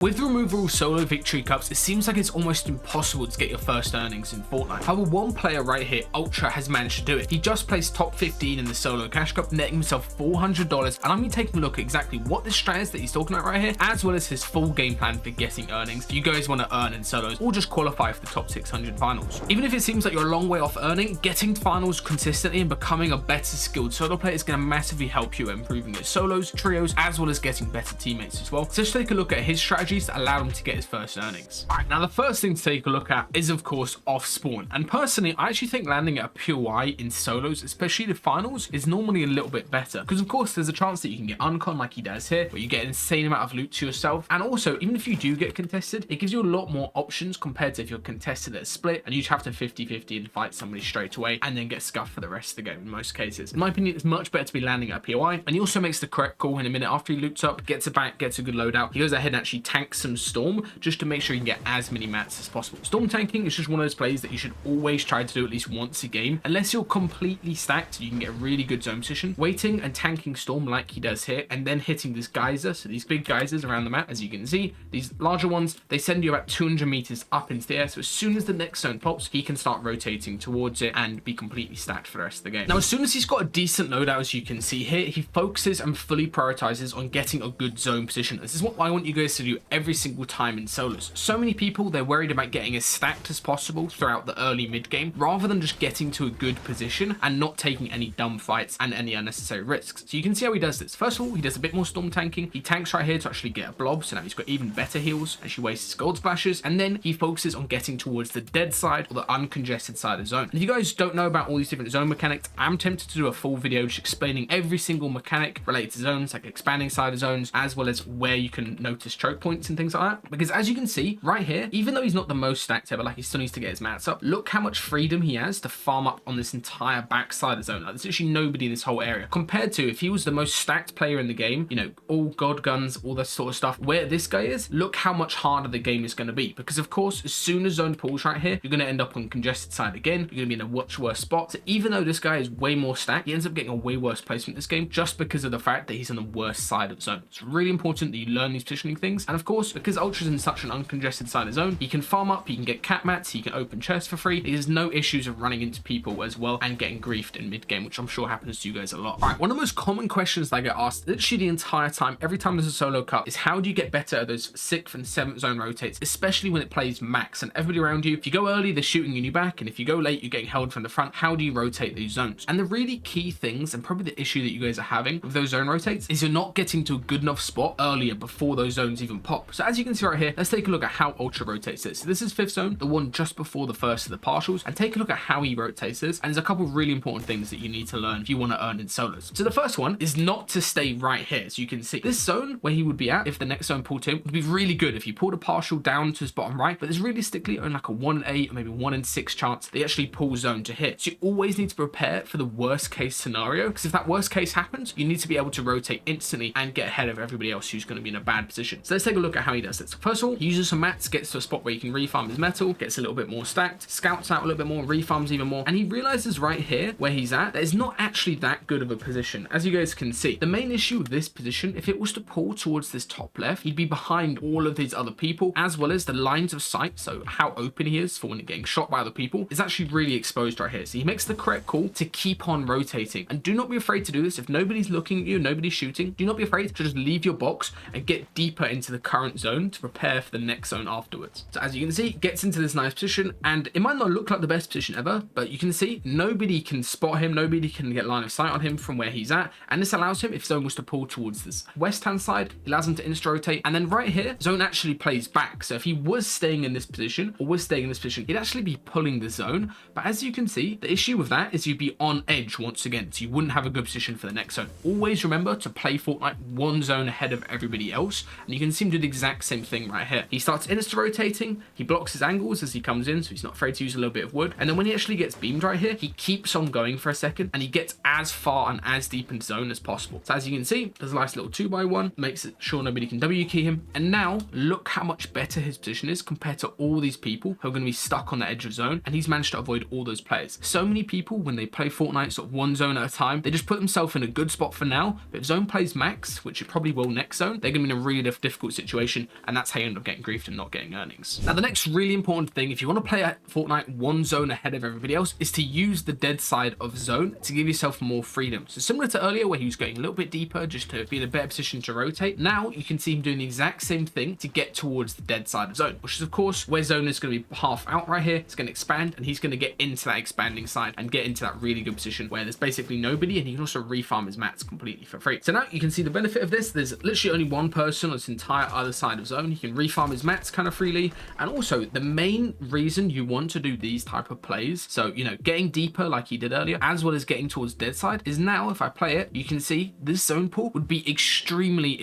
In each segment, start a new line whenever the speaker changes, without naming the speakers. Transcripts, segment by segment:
With removable solo victory cups, it seems like it's almost impossible to get your first earnings in Fortnite. However, one player right here, Ultra, has managed to do it. He just placed top 15 in the solo cash cup, netting himself $400, and I'm going to be taking a look at exactly what this strat is that he's talking about right here, as well as his full game plan for getting earnings. If you guys want to earn in solos or just qualify for the top 600 finals. Even if it seems like you're a long way off earning, getting to finals consistently and becoming a better skilled solo player is going to massively help you improving your solos, trios, as well as getting better teammates as well. So let's take a look at his strategies that allowed him to get his first earnings. All right, now the first thing to take a look at is of course off spawn, and personally I actually think landing at a POI in solos, especially the finals, is normally a little bit better, because of course there's a chance that you can get uncon like he does here, where you get an insane amount of loot to yourself, and also even if you do get contested, it gives you a lot more options compared to if you're contested at a split and you just have to 50-50 and fight somebody straight away and then get scuffed for the rest of the game in most cases. In my opinion, it's much better to be landing at a POI, and he also makes the correct call in a minute after he loots up, gets a back, gets a good loadout. He goes ahead and actually tanks some storm just to make sure you can get as many mats as possible. Storm tanking is just one of those plays that you should always try to do at least once a game, unless you're completely stacked. You can get a really good zone position. Waiting and tanking storm like he does here, and then hitting this geyser, so these big geysers around the map, as you can see, these larger ones, they send you about 200 meters up into the air, so as soon as the next zone pops, he can start rotating towards it and be completely stacked for the rest of the game. Now, as soon as he's got a decent loadout, as you can see here, he focuses and fully prioritizes on getting a good zone position. This is what I want you guys to do every single time in solos. So many people, they're worried about getting as stacked as possible throughout the early mid game, rather than just getting to a good position and not taking any dumb fights and any unnecessary risks. So you can see how he does this. First of all, he does a bit more storm tanking. He tanks right here to actually get a blob, so now he's got even better heals, and she wastes his gold splashes, and then he focuses on getting towards the dead side or the uncongested side of the zone. And if you guys don't know about all these different zone mechanics, I'm tempted to do a full video just explaining every single mechanic related to zones, like expanding side of zones, as well as where you can notice choke points and things like that. Because as you can see right here, even though he's not the most stacked ever, like he still needs to get his mats up, look how much freedom he has to farm up on this entire backside of the zone. Like, there's literally nobody in this whole area, compared to if he was the most stacked player in the game, you know, all god guns, all that sort of stuff. Where this guy is, look how much harder the game is going to be, because of course as soon as zone pulls right here, you're going to end up on congested side again. You're going to be in a much worse spot. So even though this guy is way more stacked, he ends up getting a way worse placement this game, just because of the fact that he's on the worst side of zone. It's really important that you learn these positioning things, and of course because Ultra's in such an uncongested side of zone, he can farm up, he can get cat mats, he can open chests for free. He has no issues of running into people as well and getting griefed in mid game, which I'm sure happens to you guys a lot. All right, one of the most common questions that I get asked literally the entire time, every time there's a solo cup, is how do you get better at those 6th and 7th zone rotates, especially when it plays max and everybody around you, if you go early, they're shooting in your back, and if you go late, you're getting held from the front. How do you rotate these zones? And the really key things, and probably the issue that you guys are having with those zone rotates, is you're not getting to a good enough spot earlier before those zones even pop. So as you can see right here, let's take a look at how Ultra rotates this. So this is 5th zone, the one just before the first of the partials, and take a look at how he rotates this. And there's a couple of really important things that you need to learn if you want to earn in solos. So the first one is not to stay right here. So you can see this zone where he would be at if the next zone pulled him would be really good if you pulled a partial down to his bottom right, but there's realistically only like a 1 in 8 or maybe 1 in 6 chance they actually pull zone to hit. So you always need to prepare for the worst case scenario, because if that worst case happens, you need to be able to rotate instantly and get ahead of everybody else who's going to be in a bad position. So let's take a look at how he does this. First of all, he uses some mats, gets to a spot where he can refarm his metal, gets a little bit more stacked, scouts out a little bit more, refarms even more, and he realizes right here where he's at, that it's not actually that good of a position. As you guys can see, the main issue with this position, if it was to pull towards this top left, he'd be behind all of these other people, as well as the lines of sight, so how open he is for when getting shot by other people, is actually really exposed right here. So he makes the correct call to keep on rotating, and do not be afraid to do this. If nobody's looking at you, nobody's shooting, do not be afraid to just leave your box and get deeper into the current zone to prepare for the next zone afterwards. So as you can see, gets into this nice position, and it might not look like the best position ever, but you can see nobody can spot him, nobody can get line of sight on him from where he's at, and this allows him, if zone was to pull towards this west hand side, it allows him to insta rotate, and then right here zone actually plays back. So if he was staying in this position or was staying in this position, he'd actually be pulling the zone, but as you can see, the issue with that is you'd be on edge once again, so you wouldn't have a good position for the next zone. Always remember to play Fortnite one zone ahead of everybody else, and you can see him do the exact same thing right here. He starts insta rotating, he blocks his angles as he comes in, so he's not afraid to use a little bit of wood, and then when he actually gets beamed right here, he keeps on going for a second, and he gets as far and as deep into zone as possible. So as you can see, there's a nice little 2x1, makes it sure nobody can W key him, and now look how much better his position is compared to all these people who are going to be stuck on the edge of zone, and he's managed to avoid all those players. So many people, when they play Fortnite sort of one zone at a time, they just put themselves in a good spot for now, but if zone plays max, which it probably will next zone, they're going to be in a really difficult situation situation, and that's how you end up getting griefed and not getting earnings. Now, the next really important thing, if you want to play at Fortnite one zone ahead of everybody else, is to use the dead side of zone to give yourself more freedom. So similar to earlier where he was going a little bit deeper just to be in a better position to rotate, now you can see him doing the exact same thing to get towards the dead side of zone, which is of course where zone is going to be half out right here. It's going to expand, and he's going to get into that expanding side and get into that really good position where there's basically nobody, and he can also refarm his mats completely for free. So now you can see the benefit of this. There's literally only one person on this entire other side of zone. He can refarm his mats kind of freely. And also the main reason you want to do these type of plays, so you know, getting deeper like he did earlier, as well as getting towards dead side, is now if I play it, you can see this zone pool would be extremely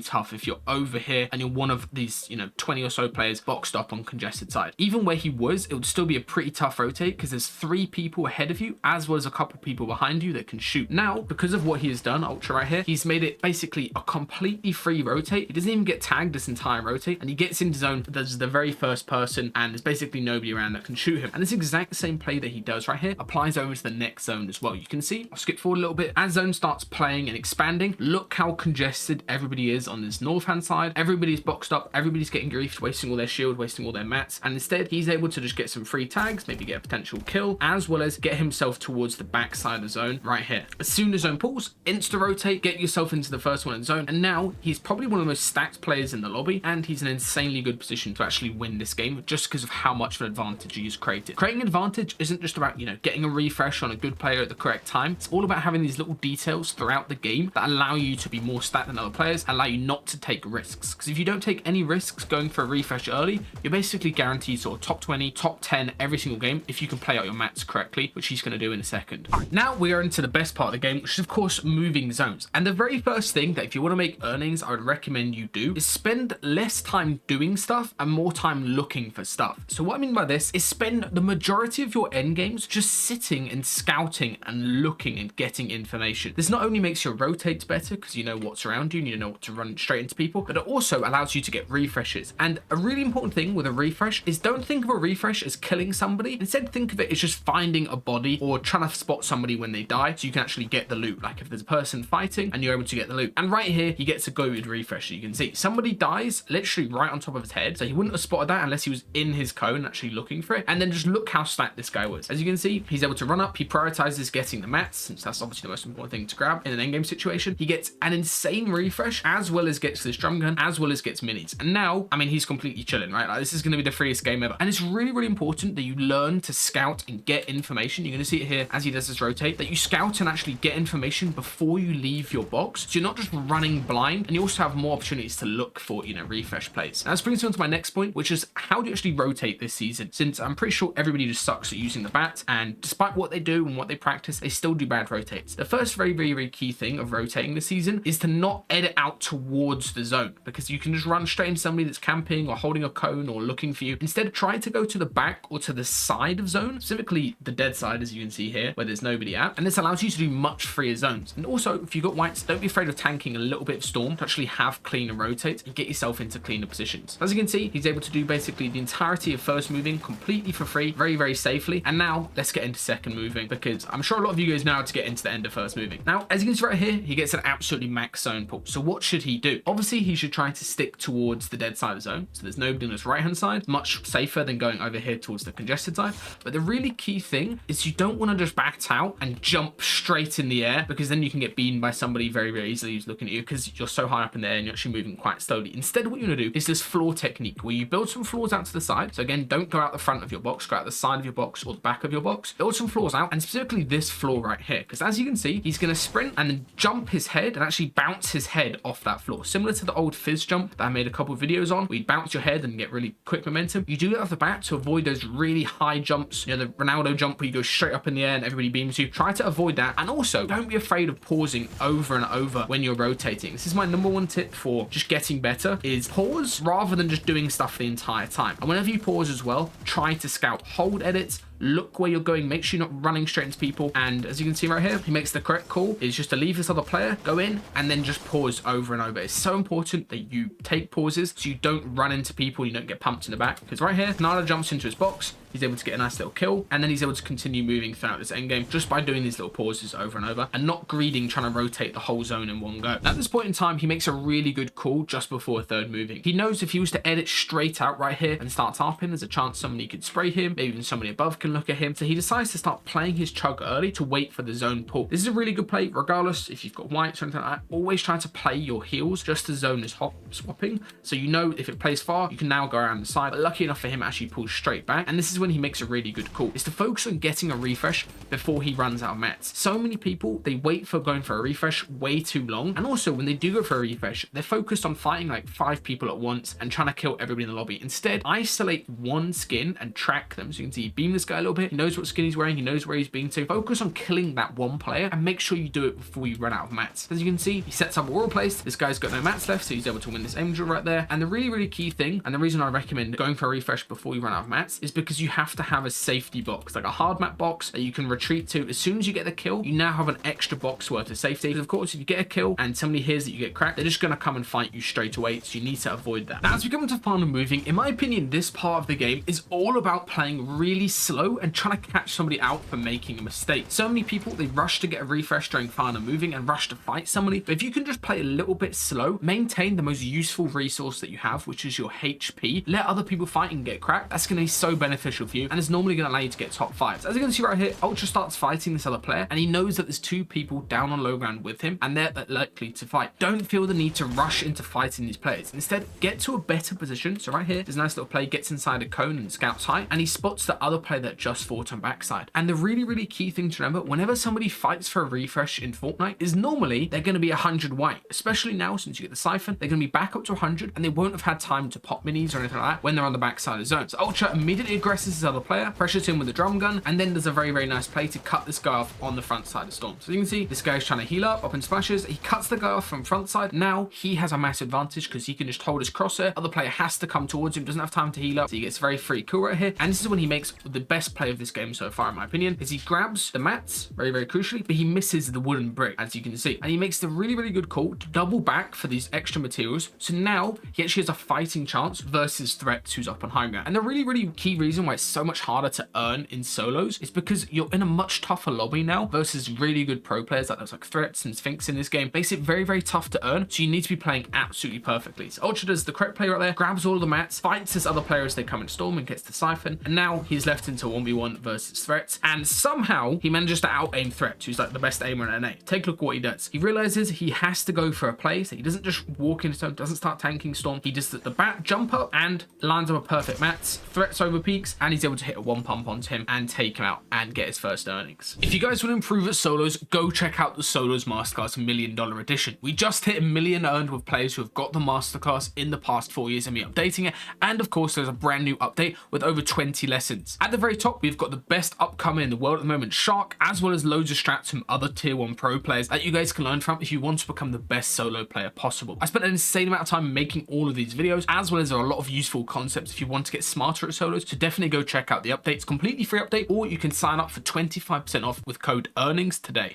tough if you're over here and you're one of these, you know, 20 or so players boxed up on congested side. Even where he was, it would still be a pretty tough rotate because there's 3 people ahead of you as well as a couple people behind you that can shoot. Now, because of what he has done, Ultra right here, he's made it basically a completely free rotate. He doesn't even get tagged this entire rotate, and he gets into zone. There's the very first person, and there's basically nobody around that can shoot him. And this exact same play that he does right here applies over to the next zone as well. You can see, I'll skip forward a little bit. As zone starts playing and expanding, look how congested everybody is on this north hand side. Everybody's boxed up, everybody's getting griefed, wasting all their shield, wasting all their mats, and instead he's able to just get some free tags, maybe get a potential kill, as well as get himself towards the back side of zone right here. As soon as zone pulls, insta rotate, get yourself into the first one in zone, and now he's probably one of the most stacked players in the lobby, and he's in an insanely good position to actually win this game just because of how much of an advantage he's created. Creating advantage isn't just about, you know, getting a refresh on a good player at the correct time. It's all about having these little details throughout the game that allow you to be more stacked than other players, allow you not to take risks. Because if you don't take any risks going for a refresh early, you're basically guaranteed sort of top 20, top 10 every single game if you can play out your mats correctly, which he's going to do in a second. All right, now we are into the best part of the game, which is of course moving zones. And the very first thing that if you want to make earnings, I would recommend you do is spend less time doing stuff and more time looking for stuff. So what I mean by this is spend the majority of your end games just sitting and scouting and looking and getting information. This not only makes your rotates better because you know what's around you and you know what to run straight into people, but it also allows you to get refreshes. And a really important thing with a refresh is don't think of a refresh as killing somebody. Instead, think of it as just finding a body or trying to spot somebody when they die so you can actually get the loot. Like if there's a person fighting and you're able to get the loot. And right here, he gets a goated refresh. You can see somebody dies literally right on top of his head. So he wouldn't have spotted that unless he was in his cone actually looking for it. And then just look how stacked this guy was. As you can see, he's able to run up. He prioritizes getting the mats since that's obviously the most important thing to grab in an endgame situation. He gets an insane refresh as well as gets this drum gun as well as gets minis. And now, I mean, he's completely chilling, right? Like this is going to be the freest game ever. And it's really important that you learn to scout and get information. You're going to see it here as he does this rotate, that you scout and actually get information before you leave your box. So you're not just running blind, and you also have more opportunities to look for, you know, refresh plays. Now this brings me on to my next point, which is how do you actually rotate this season? Since I'm pretty sure everybody just sucks at using the bat, and despite what they do and what they practice, they still do bad rotates. The first very key thing of rotating this season is to not edit out towards the zone, because you can just run straight into somebody that's camping or holding a cone or looking for you. Instead, try to go to the back or to the side of zone, specifically the dead side, as you can see here, where there's nobody at. And this allows you to do much freer zones. And also, if you've got whites, don't be afraid of tanking a little bit of storm to actually have cleaner rotates and get yourself into cleaner positions. As you can see, he's able to do basically the entirety of first moving completely for free, very safely. And now let's get into second moving, because I'm sure a lot of you guys know how to get into the end of first moving. Now, as you can see right here, he gets an absolutely max zone pull. So what should he do? Obviously, he should try to stick towards the dead side of zone. So there's nobody on his right hand side, much safer than going over here towards the congested side. But the really key thing is you don't want to just back out and jump straight in the air, because then you can get beaten by somebody very easily who's looking at you because you're so high up in the air and you're actually moving quite slowly. Instead, what you want to do is this floor technique where you build some floors out to the side. So again, don't go out the front of your box, go out the side of your box or the back of your box. Build some floors out, and specifically this floor right here, because as you can see, he's going to sprint and then jump his head and actually bounce his head off that floor, similar to the old fizz jump that I made a couple of videos on, where you bounce your head and get really quick momentum. You do that off the bat to avoid those really high jumps, you know, the Ronaldo jump where you go straight up in the air and everybody beams you. Try to avoid that, and also don't be afraid of pausing over and over when you're rotating. This is my #1 tip for just getting better, is pause rather than just doing stuff the entire time. And whenever you pause as well, try to scout, hold edits, look where you're going, make sure you're not running straight into people. And as you can see right here, he makes the correct call, is just to leave this other player, go in, and then just pause over and over. It's so important that you take pauses so you don't run into people, you don't get pumped in the back. Because right here, Nala jumps into his box, he's able to get a nice little kill, and then he's able to continue moving throughout this endgame just by doing these little pauses over and over and not greeding, trying to rotate the whole zone in one go. Now, at this point in time, he makes a really good call just before a third moving. He knows if he was to edit straight out right here and start tarping, there's a chance somebody could spray him, maybe even somebody above can look at him. So he decides to start playing his chug early to wait for the zone pull. This is a really good play, regardless if you've got whites or anything like that. Always try to play your heals just as zone is swapping. So you know if it plays far, you can now go around the side. But lucky enough for him, actually pulls straight back. And this is when he makes a really good call, is to focus on getting a refresh before he runs out of mats. So many people, they wait for going for a refresh way too long. And also when they do go for a refresh, they're focused on fighting like 5 people at once and trying to kill everybody in the lobby. Instead, isolate one skin and track them. So you can see, beam this guy a little bit. He knows what skin he's wearing. He knows where he's been to. Focus on killing that one player and make sure you do it before you run out of mats. As you can see, he sets up a wall place. This guy's got no mats left, so he's able to win this angel right there. And the really, really key thing, and the reason I recommend going for a refresh before you run out of mats, is because you have to have a safety box, like a hard mat box that you can retreat to. As soon as you get the kill, you now have an extra box worth of safety. Because of course, if you get a kill and somebody hears that you get cracked, they're just going to come and fight you straight away. So you need to avoid that. Now, as we come into final moving, in my opinion, this part of the game is all about playing really slow and trying to catch somebody out for making a mistake. So many people, they rush to get a refresh during final moving and rush to fight somebody. But if you can just play a little bit slow, maintain the most useful resource that you have, which is your HP, let other people fight and get cracked, that's going to be so beneficial for you. And it's normally going to allow you to get top 5s. As you can see right here, Ultra starts fighting this other player and he knows that there's 2 people down on low ground with him and they're likely to fight. Don't feel the need to rush into fighting these players. Instead, get to a better position. So right here, there's a nice little play, gets inside a cone and scouts high, and he spots the other player that just fought on backside. And the really, really key thing to remember, whenever somebody fights for a refresh in Fortnite, is normally they're going to be 100 white. Especially now, since you get the siphon, they're going to be back up to 100 and they won't have had time to pop minis or anything like that when they're on the backside of zone. So Ultra immediately aggresses his other player, pressures him with a drum gun, and then there's a very, very nice play to cut this guy off on the front side of Storm. So you can see this guy's trying to heal up in splashes. He cuts the guy off from front side. Now he has a massive advantage because he can just hold his crosshair. Other player has to come towards him, doesn't have time to heal up, so he gets very free cool right here. And this is when he makes the best play of this game so far, in my opinion, is he grabs the mats very, very crucially, but he misses the wooden brick, as you can see. And he makes the really, really good call to double back for these extra materials. So now he actually has a fighting chance versus Strats, who's up on high ground. And the really, really key reason why it's so much harder to earn in solos is because you're in a much tougher lobby now versus really good pro players like those like Strats and Sphinx in this game. Makes it very, very tough to earn. So you need to be playing absolutely perfectly. So Ultra does the correct play right there, grabs all of the mats, fights this other player as they come in Storm and gets the siphon. And now he's left into 1v1 versus Threats. And somehow he manages to out-aim Threats, who's like the best aimer in NA. Take a look at what he does. He realizes he has to go for a play. So he doesn't just walk into Storm, doesn't start tanking Storm. He does the bat jump up and lines up a perfect mats. Threats over peaks, and he's able to hit a 1 pump onto him and take him out and get his first earnings. If you guys want to improve at solos, go check out the Solos Masterclass $1 Million Edition. We just hit 1 million earned with players who have got the Masterclass in the past 4 years and me updating it. And of course, there's a brand new update with over 20 lessons. At the very top, we've got the best upcomer in the world at the moment, Shark, as well as loads of strats from other tier 1 pro players that you guys can learn from if you want to become the best solo player possible. I spent an insane amount of time making all of these videos, as well as there are a lot of useful concepts if you want to get smarter at solos. So definitely go check out the updates, completely free update, or you can sign up for 25% off with code EARNINGS today.